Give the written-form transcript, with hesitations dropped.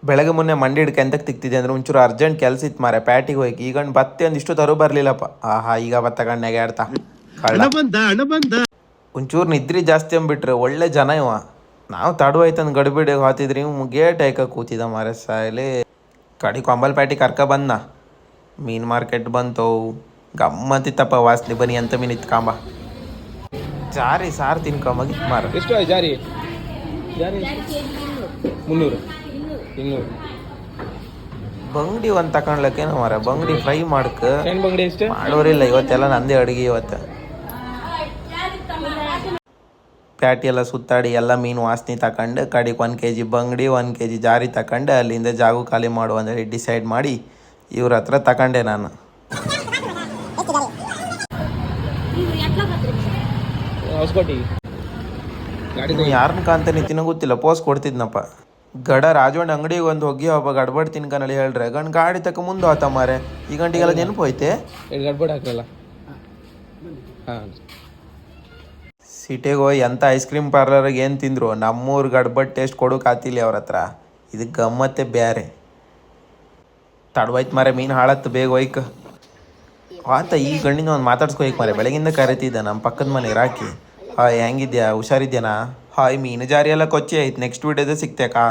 ಬೆಳಗ್ಗೆ ಮೊನ್ನೆ ಮಂಡಿ ಹಿಡ್ಕ ಎಂತಕ್ಕೆ ತಿಕ್ತಿದ್ದೆ ಅಂದ್ರೆ ಒಂಚೂರು ಅರ್ಜೆಂಟ್ ಕೆಲಸ ಇತ್ತು ಮಾರೆ ಪ್ಯಾಟಿಗೆ ಹೋಗಿ ಈಗ ಬತ್ತೆ ಒಂದಿಷ್ಟು ತರು ಬರಲಿಲ್ಲಪ್ಪ. ಆಹಾ ಈಗ ಬತ್ತ ಕಣ್ಣಾಗೆ ಆಡ್ತಾ ಕಳ್ಳ. ಒಂಚೂರು ನಿದ್ರಿ ಜಾಸ್ತಿ ಅಂದ್ಬಿಟ್ರೆ ಒಳ್ಳೆ ಜನ ಇವ. ನಾವು ತಡವಾಯ್ತಂದು ಗಡಿಬಿಡಿಗೆ ಹಾತಿದ್ರಿ ಗೇಟ್ ಹಾಕ ಕೂತಿದ್ದ ಮಾರೆ ಸಾಯಲಿ. ಕಡಿ ಕೊಂಬಲ್ ಪ್ಯಾಟಿ ಕರ್ಕ ಬಂದ. ಮೀನು ಮಾರ್ಕೆಟ್ ಬಂತವು ಗಮ್ಮತ್ತಿತ್ತಪ್ಪ ವಾಸನೆ ಬನ್ನಿ ಅಂತ ಮೀನು ಇತ್ಕಾಂಬ. ಜಾರಿ ಸಾರು ತಿನ್ಕೊಂಬಗಿತ್ತು ಮಾರ. ಎಷ್ಟು ಜಾರಿ ಜಾರಿ 300 200 ಬಂಗಡಿ ಒಂದು ತಕೊಂಡ್ಲಕ್ಕೇನು ಮಾರ. ಬಂಗಡಿ ಫ್ರೈ ಮಾಡ್ಕ ಸಣ್ಣ ಬಂಗಡಿ ಎಷ್ಟು ಮಾಡೋರಿಲ್ಲ ಇವತ್ತೆಲ್ಲ ನಂದೇ ಅಡುಗೆ ಇವತ್ತು. ಪ್ಯಾಟಿ ಎಲ್ಲ ಸುತ್ತಾಡಿ ಎಲ್ಲ ಮೀನು ವಾಸನೆ ತಗೊಂಡು ಕಡಿಗೆ 1 kg ಬಂಗಡಿ 1 kg ಜಾರಿ ತಗೊಂಡು ಅಲ್ಲಿಂದ ಜಾಗ ಖಾಲಿ ಮಾಡುವ ಅಂತೇಳಿ ಡಿಸೈಡ್ ಮಾಡಿ ಇವ್ರ ಹತ್ರ ತಗೊಂಡೆ ನಾನು. ಹೊಸಕೋಟಿ ಯಾರನ್ನ ಕಾಂತಾನೆ ತಿನ್ನೋ ಗೊತ್ತಿಲ್ಲ ಪೋಸ್ ಕೊಡ್ತಿದ್ನಪ್ಪ. ಗಡ ರಾಜವಂಡ ಅಂಗಡಿಗೆ ಒಂದು ಹೋಗಿ ಒಬ್ಬ ಗಡ್ಬಡ್ ತಿನ್ಕನಲ್ಲಿ ಹೇಳ್ರೆ ಗಂಡು ಗಾಡಿ ತಕ ಮುಂದೆ ಹೋತ ಮಾರೆ. ಈ ಗಂಟಿಗೆಲ್ಲ ನೆನಪು ಹೋಯ್ತೆ. ಗಡ್ಬಡ್ ಹಾಕಲ್ಲ. ಹಾಂ ಸಿಟಿಗೆ ಹೋಗಿ ಎಂಥ ಐಸ್ ಕ್ರೀಮ್ ಪಾರ್ಲರ್ಗೆ ಏನು ತಿಂದರು ನಮ್ಮೂರು ಗಡ್ಬಡ್ ಟೇಸ್ಟ್ ಕೊಡೋಕೆ ಆತಿಲ್ಲ ಅವ್ರ ಹತ್ರ. ಇದು ಗಮ್ಮತ್ತೆ ಬೇರೆ. ತಡವಾಯ್ತು ಮಾರೆ ಮೀನು ಹಾಳತ್ತು ಬೇಗ ಹೋಯ್ಕ ಆತ. ಈ ಗಂಡಿನ ಒಂದು ಮಾತಾಡ್ಸ್ಕೊಯ್ಕೆ ಮಾರೆ ಬೆಳಗಿಂದ ಕರಿತಿದ್ದ ನಮ್ಮ ಪಕ್ಕದ ಮನೆಗೆ ರಾಕಿ. ಹಾಯ್ ಹೆಂಗಿದ್ಯಾ ಹುಷಾರಿದ್ಯಾನಾ. ಹಾಯ್ ಮೀನು ಜಾರಿ ಎಲ್ಲ ಕೊಚ್ಚಿ ಆಯ್ತು. ನೆಕ್ಸ್ಟ್ ವೀಡಿಯೋದೇ ಸಿಗ್ತೇಕಾ.